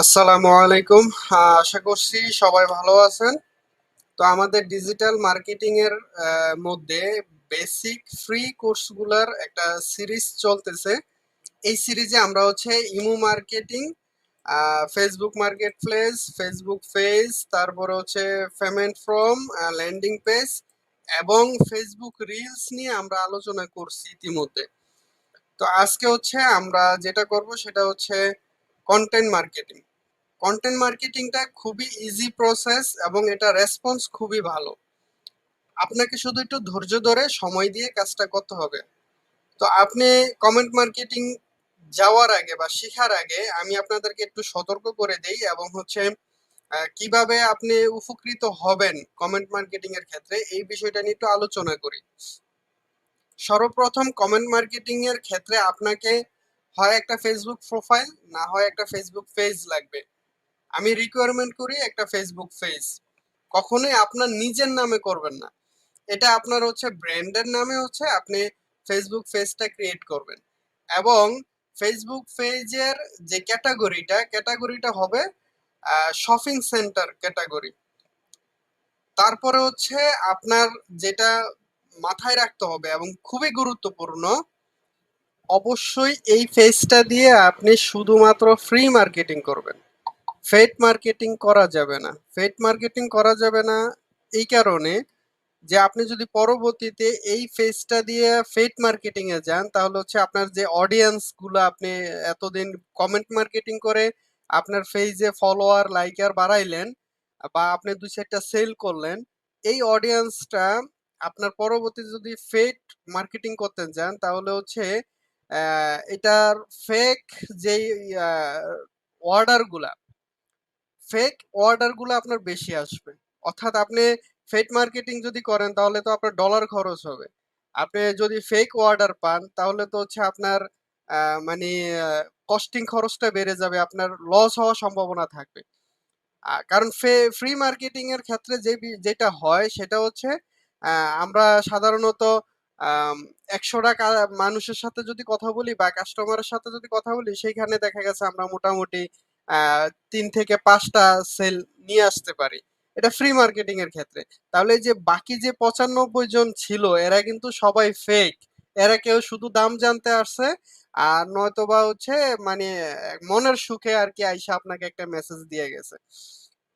আসসালামু আলাইকুম। আশা করছি সবাই ভালো আছেন। তো আমাদের ডিজিটাল মার্কেটিং এর মধ্যে বেসিক ফ্রি কোর্সগুলোর একটা সিরিজ চলতেছে। এই সিরিজে আমরা হচ্ছে imo marketing, Facebook market place, Facebook page, তারপরে হচ্ছে পেমেন্ট ফ্রম ল্যান্ডিং পেজ এবং ফেসবুক রিলস নিয়ে আমরা আলোচনা করছি ইতিমধ্যে। তো আজকে হচ্ছে আমরা যেটা করব সেটা হচ্ছে কন্টেন্ট মার্কেটিং। কন্টেন্ট মার্কেটিংটা খুবই ইজি প্রসেস এবং এটা রেসপন্স খুবই ভালো। আপনাকে শুধু একটু ধৈর্য ধরে সময় দিয়ে কাজটা করতে হবে। তো আপনি কমেন্ট মার্কেটিং যাওয়ার আগে বা শেখার আগে আমি আপনাদেরকে একটু সতর্ক করে দেই এবং হচ্ছে কিভাবে আপনি উপকৃত হবেন কমেন্ট মার্কেটিং এর ক্ষেত্রে এই বিষয়টা নিয়ে একটু আলোচনা করি। সর্বপ্রথম কমেন্ট মার্কেটিং এর ক্ষেত্রে আপনাকে হয় একটা ফেসবুক প্রোফাইল, না হয় একটা ফেসবুক পেজ লাগবে। আমি রিকোয়ারমেন্ট করি একটা ফেসবুক পেজ। কখনোই আপনার নিজের নামে করবেন না। এটা আপনার হচ্ছে ব্র্যান্ডের নামে হচ্ছে আপনি ফেসবুক পেজটা ক্রিয়েট করবেন। এবং ফেসবুক পেজের যে ক্যাটাগরিটা হবে শপিং সেন্টার ক্যাটাগরি। তারপরে হচ্ছে আপনার যেটা মাথায় রাখতে হবে এবং খুবই গুরুত্বপূর্ণ, অবশ্যই এই পেজটা দিয়ে আপনি শুধুমাত্র ফ্রি মার্কেটিং করবেন। পেইড মার্কেটিং করা যাবে না। পেইড মার্কেটিং করা যাবে না এই কারণে যে আপনি যদি পরবর্তীতে এই পেজটা দিয়ে পেইড মার্কেটিং এ যান তাহলে হচ্ছে আপনার যে অডিয়েন্স গুলো আপনি এতদিন কমেন্ট মার্কেটিং করে আপনার পেজে ফলোয়ার লাইকার বাড়াইলেন বা আপনি দুই চারটা সেল করলেন, এই অডিয়েন্সটা আপনার পরবর্তীতে যদি পেইড মার্কেটিং করতে যান তাহলে হচ্ছে এটার ফেক যেই অর্ডার গুলা আপনার বেশি আসবে। অর্থাৎ আপনি পেইড মার্কেটিং যদি করেন তাহলে তো আপনার ডলার খরচ হবে। আপনি যদি ফেক অর্ডার পান তাহলে তো হচ্ছে আপনার মানে কস্টিং খরচটা বেড়ে যাবে, আপনার লস হওয়ার সম্ভাবনা থাকবে। কারণ ফ্রি মার্কেটিং এর ক্ষেত্রে যেটা হয় সেটা হচ্ছে আমরা সাধারণত আম, 100টা মানুষের সাথে যদি কথা বলি বা কাস্টমারের সাথে যদি কথা বলি সেইখানে দেখা গেছে আমরা মোটামুটি 3 থেকে 5টা সেল নিয়ে আসতে পারি। এটা ফ্রি মার্কেটিং এর ক্ষেত্রে। তাহলে এই যে বাকি যে 95 জন ছিল এরা কিন্তু সবাই ফেক। এরা কেউ শুধু দাম জানতে আসছে আর নয়তোবা হচ্ছে মানে মনের সুখে আর কি আইসা আপনাকে একটা মেসেজ দিয়ে গেছে।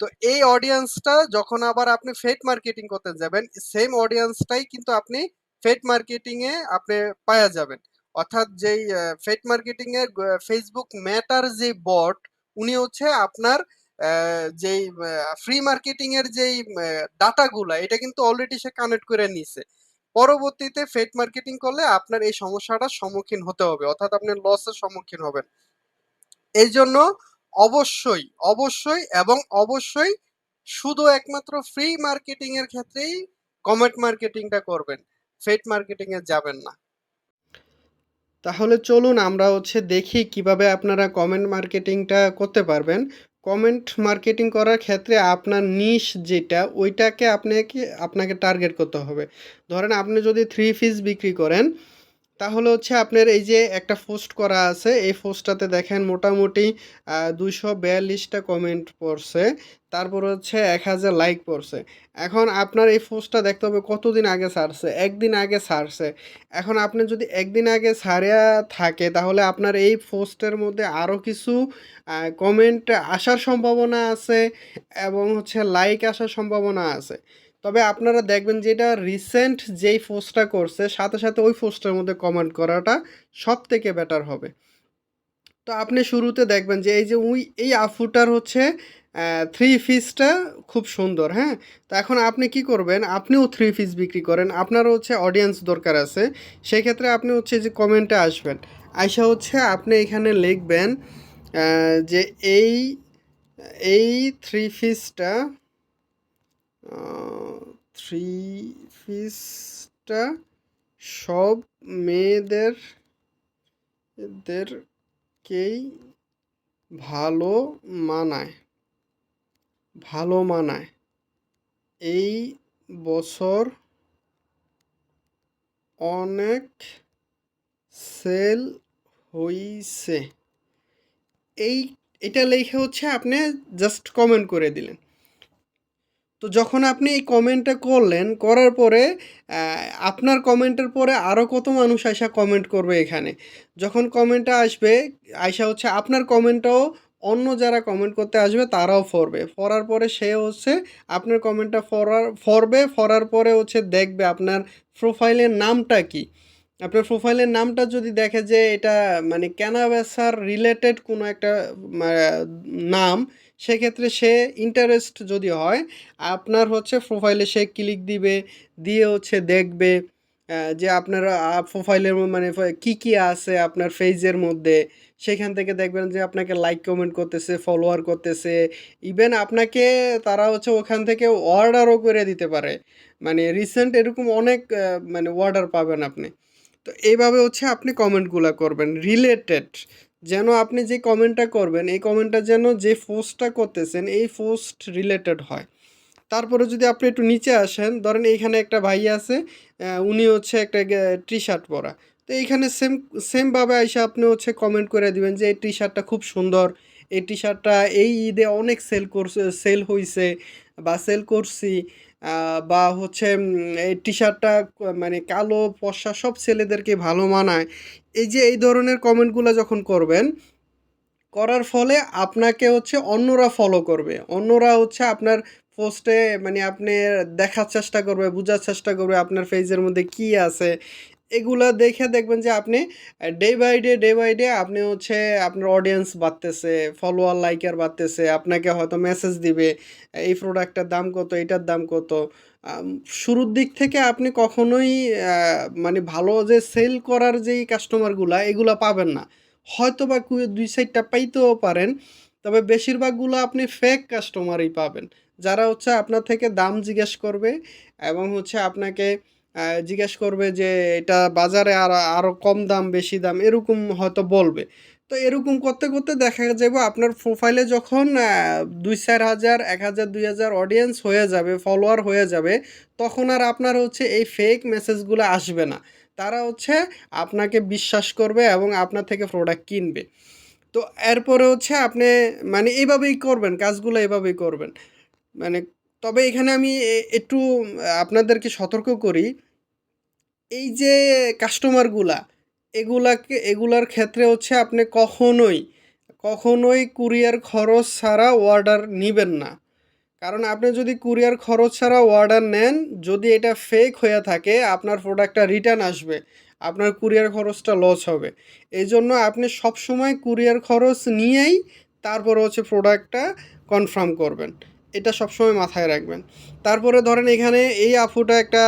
তো এই অডিয়েন্সটা যখন আবার আপনি পেইড মার্কেটিং করতে যাবেন, সেম অডিয়েন্সটাই কিন্তু আপনি পেইড মার্কেটিং এ আপনি পাওয়া যাবেন। অর্থাৎ যেই পেইড মার্কেটিং এর ফেসবুক মেটার যে বট, উনি হচ্ছে আপনার যেই ফ্রি মার্কেটিং এর যেই ডাটাগুলা এটা কিন্তু অলরেডি সে কানেক্ট করে নিছে। পরবর্তীতে পেইড মার্কেটিং করলে আপনার এই সমস্যাটার সম্মুখীন হতে হবে, অর্থাৎ আপনি লসের সম্মুখীন হবেন। এই জন্য অবশ্যই, অবশ্যই এবং অবশ্যই শুধু একমাত্র ফ্রি মার্কেটিং এর ক্ষেত্রেই কমেন্ট মার্কেটিংটা করবেন। পেইড মার্কেটিং এ যাবেন না। তাহলে চলুন আমরা হচ্ছে দেখি কিভাবে আপনারা কমেন্ট মার্কেটিংটা করতে পারবেন। কমেন্ট মার্কেটিং করার ক্ষেত্রে আপনার নিশ যেটা ওইটাকে আপনাকে টার্গেট করতে হবে। ধরেন আপনি যদি থ্রি পিস বিক্রি করেন তাহলে হচ্ছে আপনার এই যে একটা পোস্ট করা আছে এই পোস্টটাতে দেখেন মোটামুটি 242টা কমেন্ট পড়ছে, তারপর হচ্ছে 1000 লাইক পড়ছে। এখন আপনার এই পোস্টটা দেখতে হবে কতদিন আগে ছাড়ছে, একদিন আগে ছাড়ছে। এখন আপনি যদি একদিন আগে ছাড়িয়া থাকে তাহলে আপনার এই পোস্টের মধ্যে আরও কিছু কমেন্ট আসার সম্ভাবনা আছে এবং হচ্ছে লাইক আসার সম্ভাবনা আছে। তবে আপনারা দেখবেন যে এটা রিসেন্ট যেই পোস্টটা করছে সাথে সাথে ওই পোস্টের মধ্যে কমেন্ট করাটা সব থেকে বেটার হবে। তো আপনি শুরুতে দেখবেন যে এই যে এই আফুটার হচ্ছে থ্রি পিসটা খুব সুন্দর, হ্যাঁ। তো এখন আপনি কি করবেন, আপনিও থ্রি পিস বিক্রি করেন, আপনারও হচ্ছে অডিয়েন্স দরকার আছে। সেই ক্ষেত্রে আপনি হচ্ছে যে কমেন্টে আসবেন, আইসা হচ্ছে আপনি এখানে লিখবেন যে এই এই থ্রি পিসটা থ্রি পিসটা সব মেয়েদেরকেই ভালো মানায়, ভালো মানায়। এই বছর অনেক সেল হইছে। এই এটা লিখে হচ্ছে আপনি জাস্ট কমেন্ট করে দিলেন। তো যখন আপনি এই কমেন্টটা করলেন, করার পরে আ আপনার কমেন্টের পরে আরো কত মানুষ আইসা কমেন্ট করবে এখানে। যখন কমেন্টটা আসবে, আইসা হচ্ছে আপনার কমেন্টটাও অন্য যারা কমেন্ট করতে আসবে তারাও পড়বে। পড়ার পরে সে হচ্ছে আপনার কমেন্টটা পড়বে, পড়ার পরে হচ্ছে দেখবে আপনার প্রোফাইলের নামটা কি। আপনার প্রোফাইলের নামটা যদি দেখে যে এটা মানে কেনা-বেচার রিলেটেড কোনো একটা মা নাম, সেক্ষেত্রে সে ইন্টারেস্ট যদি হয়, আপনার হচ্ছে প্রোফাইলে সে ক্লিক দিবে, দিয়ে হচ্ছে দেখবে যে আপনার প্রোফাইলের মানে কি, কি আছে আপনার পেজের মধ্যে। সেখান থেকে দেখবেন যে আপনাকে লাইক, কমেন্ট করতেছে, ফলোয়ার করতেছে। ইভেন আপনাকে তারা হচ্ছে ওখান থেকে অর্ডারও করে দিতে পারে। মানে রিসেন্ট এরকম অনেক মানে অর্ডার পাবেন আপনি। তো এইভাবে হচ্ছে আপনি কমেন্টগুলা করবেন রিলেটেড, যেন আপনি যে কমেন্টটা করবেন এই কমেন্টটা যেন যে পোস্টটা করতেছেন এই পোস্ট রিলেটেড হয়। তারপরে যদি আপনি একটু নিচে আসেন, ধরেন এইখানে একটা ভাই আছে, উনি হচ্ছে একটা টি শার্ট পরা। তো এইখানে সেমভাবে আইসা আপনি হচ্ছে কমেন্ট করে দিবেন যে এই টি শার্টটা খুব সুন্দর, এই টি শার্টটা এই ঈদে অনেক সেল হইছে বা সেল করছি। বা হচ্ছে এই টি শার্টটা মানে কালো ফর্সা সব ছেলেদেরকে ভালো মানায়। এই যে এই ধরনের কমেন্টগুলো যখন করবেন, করার ফলে আপনাকে হচ্ছে অন্যরা ফলো করবে। অন্যরা হচ্ছে আপনার পোস্টে মানে আপনি দেখার চেষ্টা করবে, বুঝার চেষ্টা করবে আপনার পেজের মধ্যে কি আছে। এগুলা দেখে দেখবেন যে আপনি ডে বাই ডে আপনি হচ্ছে আপনার অডিয়েন্স বাড়তেছে, ফলোয়ার, লাইকার বাড়তেছে। আপনাকে হয়তো মেসেজ দিবে, এই প্রোডাক্টটার দাম কত, এটার দাম কত। আম শুরুর দিক থেকে আপনি কখনোই মানে ভালো যে সেল করার যেই কাস্টমারগুলা, এগুলা পাবেন না। হয়তোবা ২-৪ টা পাইতেও পারেন। তবে বেশিরভাগগুলো আপনি ফেক কাস্টমারই পাবেন। যারা হচ্ছে আপনার থেকে দাম জিজ্ঞেস করবে এবং হচ্ছে আপনাকে জিজ্ঞেস করবে যে এটা বাজারে আরো কম দাম, বেশি দাম এরকম হয়তো বলবে। তো এরকম করতে, করতে দেখা যাবে আপনার প্রোফাইলে যখন ২-৪ হাজার, ১,০০০, ২,০০০ অডিয়েন্স হয়ে যাবে, ফলোয়ার হয়ে যাবে, তখন আর আপনার হচ্ছে এই ফেক মেসেজগুলো আসবে না। তারা হচ্ছে আপনাকে বিশ্বাস করবে এবং আপনার থেকে প্রোডাক্ট কিনবে। তো এরপরে হচ্ছে আপনি মানে এইভাবেই করবেন, কাজগুলো এভাবেই করবেন। মানে তবে এখানে আমি একটু আপনাদেরকে সতর্ক করি, এই যে কাস্টমারগুলা, এগুলার ক্ষেত্রে হচ্ছে আপনি কখনোই কুরিয়ার খরচ ছাড়া অর্ডার নিবেন না। কারণ আপনি যদি কুরিয়ার খরচ ছাড়া অর্ডার নেন, যদি এটা ফেক হয়ে থাকে আপনার প্রোডাক্টটা রিটার্ন আসবে। আপনার কুরিয়ার খরচটা লস হবে। এজন্য আপনি সবসময় কুরিয়ার খরচ নিয়েই তারপরে হচ্ছে প্রোডাক্টটা কনফার্ম করবেন। এটা সবসময় মাথায় রাখবেন। তারপরে ধরেন এখানে এই আপুটা একটা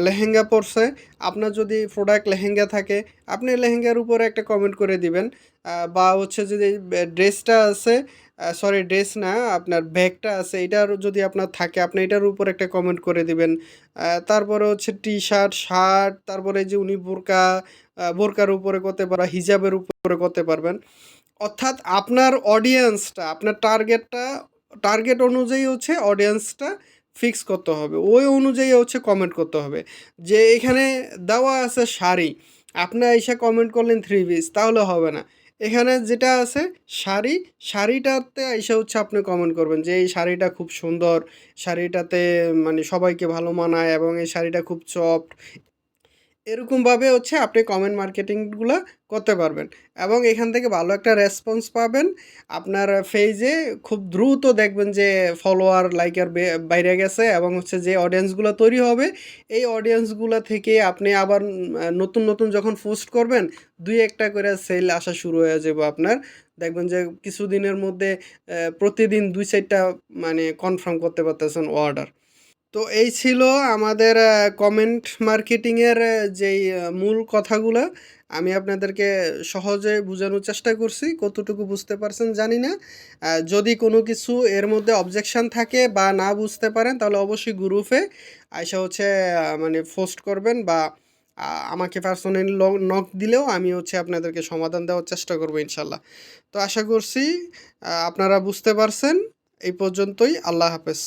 লেহেঙ্গা পরছে। আপনার যদি প্রোডাক্ট লেহেঙ্গা থাকে, আপনি লেহেঙ্গার উপরে একটা কমেন্ট করে দিবেন। বা হচ্ছে যদি ড্রেসটা আছে, সরি ড্রেস না, আপনার ব্যাগটা আছে, এটার যদি আপনার থাকে আপনি এটার উপর একটা কমেন্ট করে দিবেন। তারপরে হচ্ছে টি-শার্ট, শার্ট, তারপরে এই যে উনি বোরকার উপরে করতে পারবেন, হিজাবের উপরে করতে পারবেন। অর্থাৎ আপনার অডিয়েন্সটা, আপনার টার্গেট অনুযায়ী হচ্ছে অডিয়েন্সটা ফিক্স করতে হবে। ওই অনুযায়ী হচ্ছে কমেন্ট করতে হবে। যে এখানে দেওয়া আছে শাড়ি, আপনি এসে কমেন্ট করলেন থ্রি পিস, তাহলে হবে না। এখানে যেটা আছে শাড়ি, শাড়িটাতে এসে হচ্ছে আপনি কমেন্ট করবেন যে এই শাড়িটা খুব সুন্দর, শাড়িটাতে মানে সবাইকে ভালো মানায় এবং এই শাড়িটা খুব সফট। এরকমভাবে হচ্ছে আপনি কমেন্ট মার্কেটিংগুলা করতে পারবেন এবং এখান থেকে ভালো একটা রেসপন্স পাবেন। আপনার পেজে খুব দ্রুত দেখবেন যে ফলোয়ার, লাইকার বাইরে গেছে এবং হচ্ছে যে অডিয়েন্সগুলো তৈরি হবে, এই অডিয়েন্সগুলো থেকে আপনি আবার নতুন, নতুন যখন পোস্ট করবেন ২-১ টা করে সেল আসা শুরু হয়ে যাবে আপনার। দেখবেন যে কিছুদিনের মধ্যে প্রতিদিন ২-৪ টা মানে কনফার্ম করতে পারতেছেন অর্ডার। তো এই ছিল আমাদের কমেন্ট মার্কেটিংয়ের যেই মূল কথাগুলা। আমি আপনাদেরকে সহজে বুঝানোর চেষ্টা করছি। কতটুকু বুঝতে পারছেন জানি না। যদি কোনো কিছু এর মধ্যে অবজেকশন থাকে বা না বুঝতে পারেন তাহলে অবশ্যই গ্রুপে আইসা হচ্ছে মানে পোস্ট করবেন বা আমাকে পার্সোনালি নক দিলেও আমি হচ্ছে আপনাদেরকে সমাধান দেওয়ার চেষ্টা করব ইনশাল্লাহ। তো আশা করছি আপনারা বুঝতে পারছেন। এই পর্যন্তই। আল্লাহ হাফেজ।